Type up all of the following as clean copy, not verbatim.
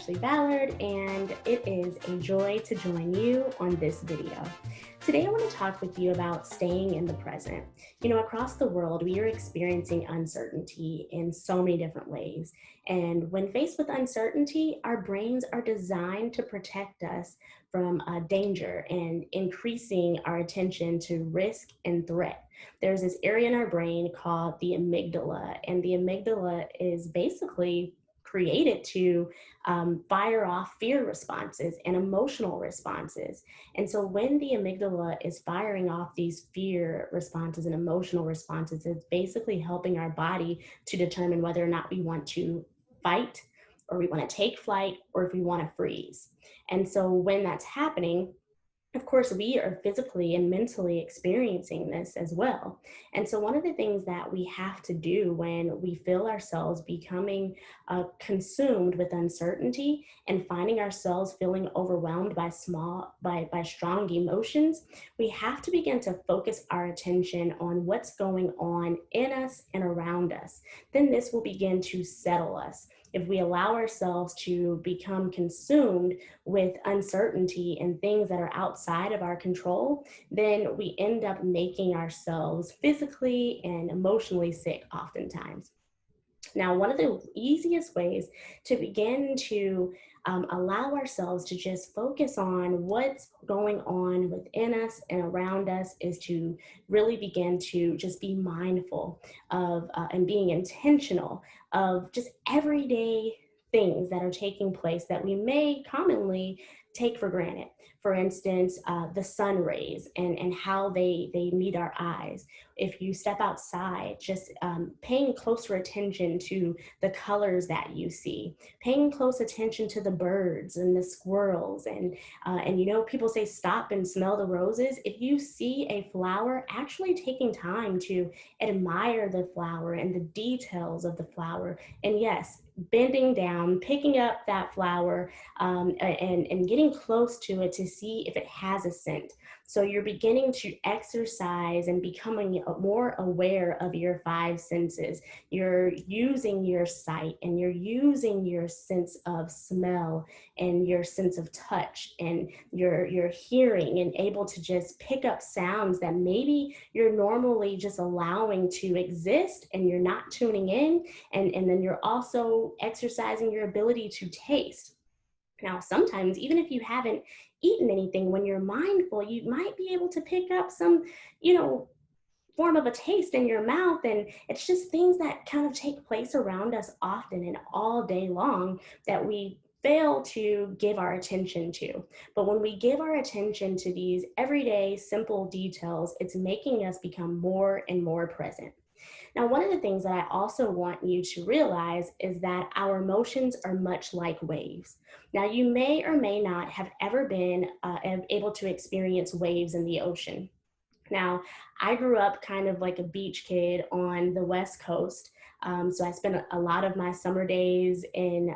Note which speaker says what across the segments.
Speaker 1: Ashley Ballard, and it is a joy to join you on this video. Today, I want to talk with you about staying in the present. Across the world, we are experiencing uncertainty in so many different ways. And when faced with uncertainty, our brains are designed to protect us from danger and increasing our attention to risk and threat. There's this area in our brain called the amygdala, and the amygdala is basically created to fire off fear responses and emotional responses. And so when the amygdala is firing off these fear responses and emotional responses, it's basically helping our body to determine whether or not we want to fight, or we want to take flight, or if we want to freeze. And so when that's happening, of course, we are physically and mentally experiencing this as well. And so, one of the things that we have to do when we feel ourselves becoming consumed with uncertainty and finding ourselves feeling overwhelmed by strong emotions, we have to begin to focus our attention on what's going on in us and around us. Then this will begin to settle us. If we allow ourselves to become consumed with uncertainty and things that are outside of our control, then we end up making ourselves physically and emotionally sick oftentimes. Now, one of the easiest ways to begin to allow ourselves to just focus on what's going on within us and around us is to really begin to just be mindful of and being intentional of just everyday things that are taking place that we may commonly take for granted. For instance, the sun rays and how they meet our eyes. If you step outside, just paying closer attention to the colors that you see, paying close attention to the birds and the squirrels, and people say stop and smell the roses. If you see a flower, actually taking time to admire the flower and the details of the flower, and yes, bending down, picking up that flower, and getting close to it to see if it has a scent. So you're beginning to exercise and becoming more aware of your five senses. You're using your sight, and you're using your sense of smell, and your sense of touch, and your hearing, and able to just pick up sounds that maybe you're normally just allowing to exist and you're not tuning in. And then you're also exercising your ability to taste. Now, sometimes, even if you haven't eaten anything, when you're mindful, you might be able to pick up some, you know, form of a taste in your mouth. And it's just things that kind of take place around us often and all day long that we fail to give our attention to. But when we give our attention to these everyday simple details, it's making us become more and more present. Now, one of the things that I also want you to realize is that our emotions are much like waves. Now, you may or may not have ever been able to experience waves in the ocean. Now, I grew up kind of like a beach kid on the West Coast. So I spent a lot of my summer days in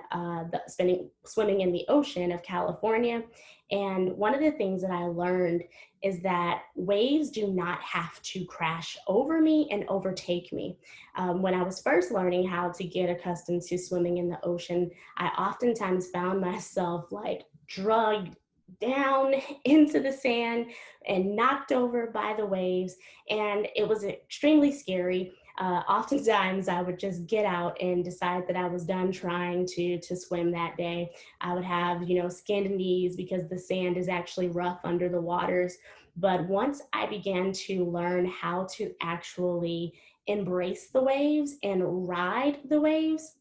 Speaker 1: spending swimming in the ocean of California. And one of the things that I learned is that waves do not have to crash over me and overtake me. When I was first learning how to get accustomed to swimming in the ocean, I oftentimes found myself like drugged down into the sand and knocked over by the waves. And it was extremely scary. Oftentimes, I would just get out and decide that I was done trying to swim that day. I would have, skinned knees because the sand is actually rough under the waters. But once I began to learn how to actually embrace the waves and ride the waves,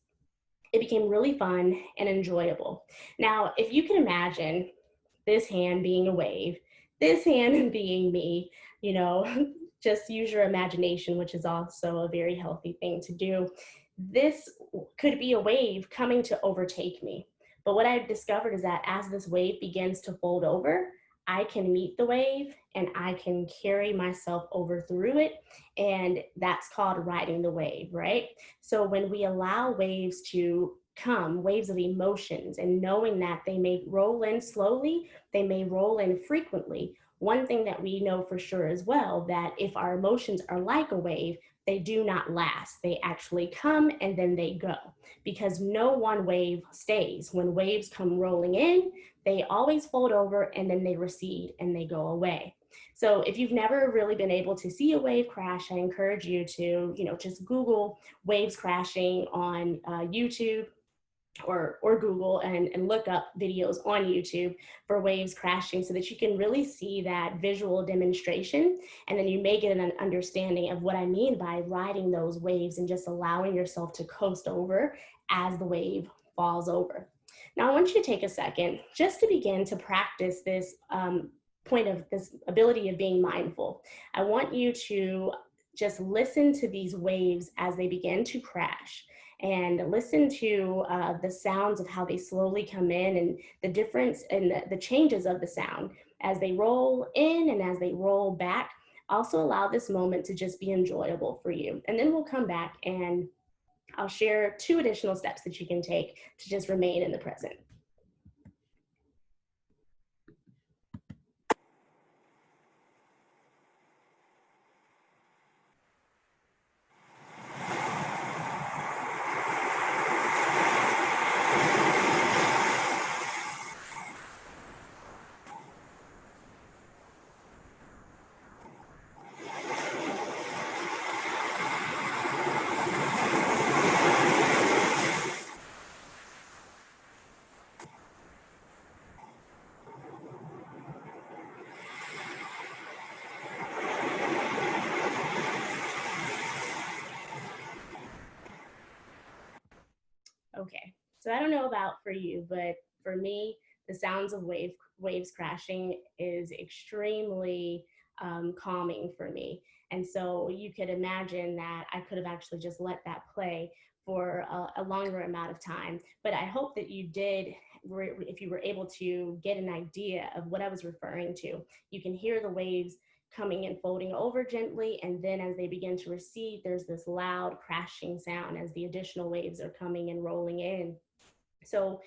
Speaker 1: it became really fun and enjoyable. Now, if you can imagine this hand being a wave, this hand being me, you know, just use your imagination, which is also a very healthy thing to do. This could be a wave coming to overtake me. But what I've discovered is that as this wave begins to fold over, I can meet the wave and I can carry myself over through it. And that's called riding the wave, right? So when we allow waves to come, waves of emotions, and knowing that they may roll in slowly, they may roll in frequently. One thing that we know for sure as well, that if our emotions are like a wave, they do not last. They actually come and then they go, because no one wave stays. When waves come rolling in, they always fold over and then they recede and they go away. So if you've never really been able to see a wave crash, I encourage you to, just Google waves crashing on YouTube, or Google, and look up videos on YouTube for waves crashing, so that you can really see that visual demonstration. And then you may get an understanding of what I mean by riding those waves and just allowing yourself to coast over as the wave falls over. Now, I want you to take a second just to begin to practice this point of this ability of being mindful. I want you to just listen to these waves as they begin to crash, and listen to the sounds of how they slowly come in, and the difference and the changes of the sound as they roll in and as they roll back. Also allow this moment to just be enjoyable for you. And then we'll come back and I'll share 2 additional steps that you can take to just remain in the present. Okay, so I don't know about for you, but for me, the sounds of waves crashing is extremely calming for me. And so you could imagine that I could have actually just let that play for a longer amount of time. But I hope that you did, if you were able to get an idea of what I was referring to. You can hear the waves coming and folding over gently, and then as they begin to recede, there's this loud crashing sound as the additional waves are coming and rolling in. So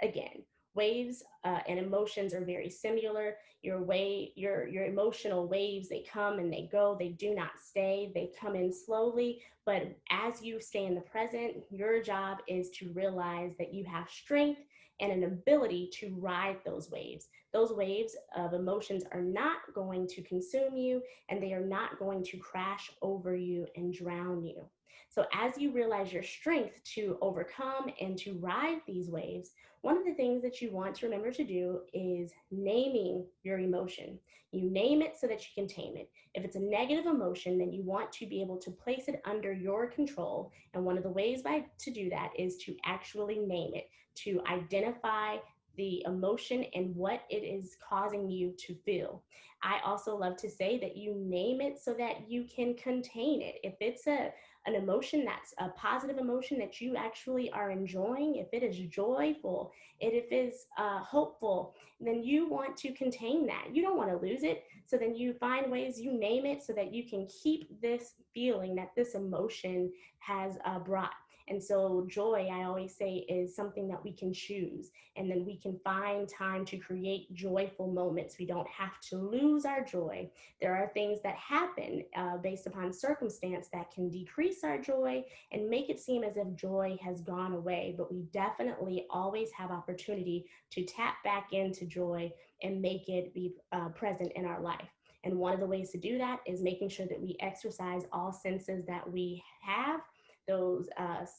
Speaker 1: again, waves and emotions are very similar. Your emotional waves, they come and they go. They do not stay. They come in slowly. But as you stay in the present, your job is to realize that you have strength and an ability to ride those waves. Those waves of emotions are not going to consume you, and they are not going to crash over you and drown you. So as you realize your strength to overcome and to ride these waves, one of the things that you want to remember to do is naming your emotion. You name it so that you can tame it. If it's a negative emotion, then you want to be able to place it under your control. And one of the ways to do that is to actually name it, to identify the emotion and what it is causing you to feel. I also love to say that you name it so that you can contain it. If it's an emotion that's a positive emotion that you actually are enjoying, if it is joyful, and if it's hopeful, then you want to contain that. You don't want to lose it. So then you find ways, you name it so that you can keep this feeling that this emotion has brought. And so joy, I always say, is something that we can choose. And then we can find time to create joyful moments. We don't have to lose our joy. There are things that happen based upon circumstance that can decrease our joy and make it seem as if joy has gone away. But we definitely always have opportunity to tap back into joy and make it be present in our life. And one of the ways to do that is making sure that we exercise all senses that we have, those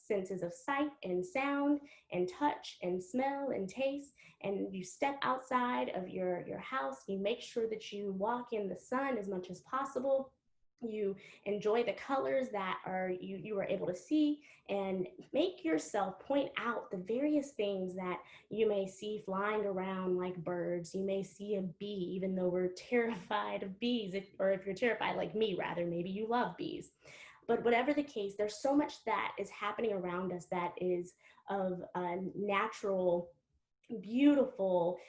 Speaker 1: senses of sight and sound and touch and smell and taste. And you step outside of your house, you make sure that you walk in the sun as much as possible. You enjoy the colors that you are able to see, and make yourself point out the various things that you may see flying around like birds. You may see a bee, even though we're terrified of bees, or if you're terrified like me, rather, maybe you love bees. But whatever the case, there's so much that is happening around us that is of natural, beautiful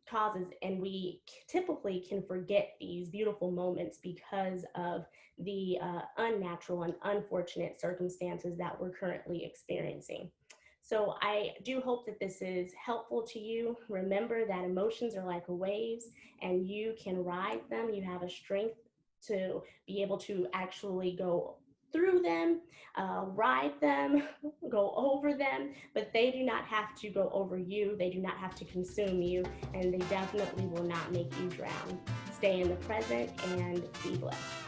Speaker 1: causes, and we typically can forget these beautiful moments because of the unnatural and unfortunate circumstances that we're currently experiencing. So I do hope that this is helpful to you. Remember that emotions are like waves, and you can ride them. You have a strength to be able to actually go through them, ride them, go over them, but they do not have to go over you. They do not have to consume you, and they definitely will not make you drown. Stay in the present and be blessed.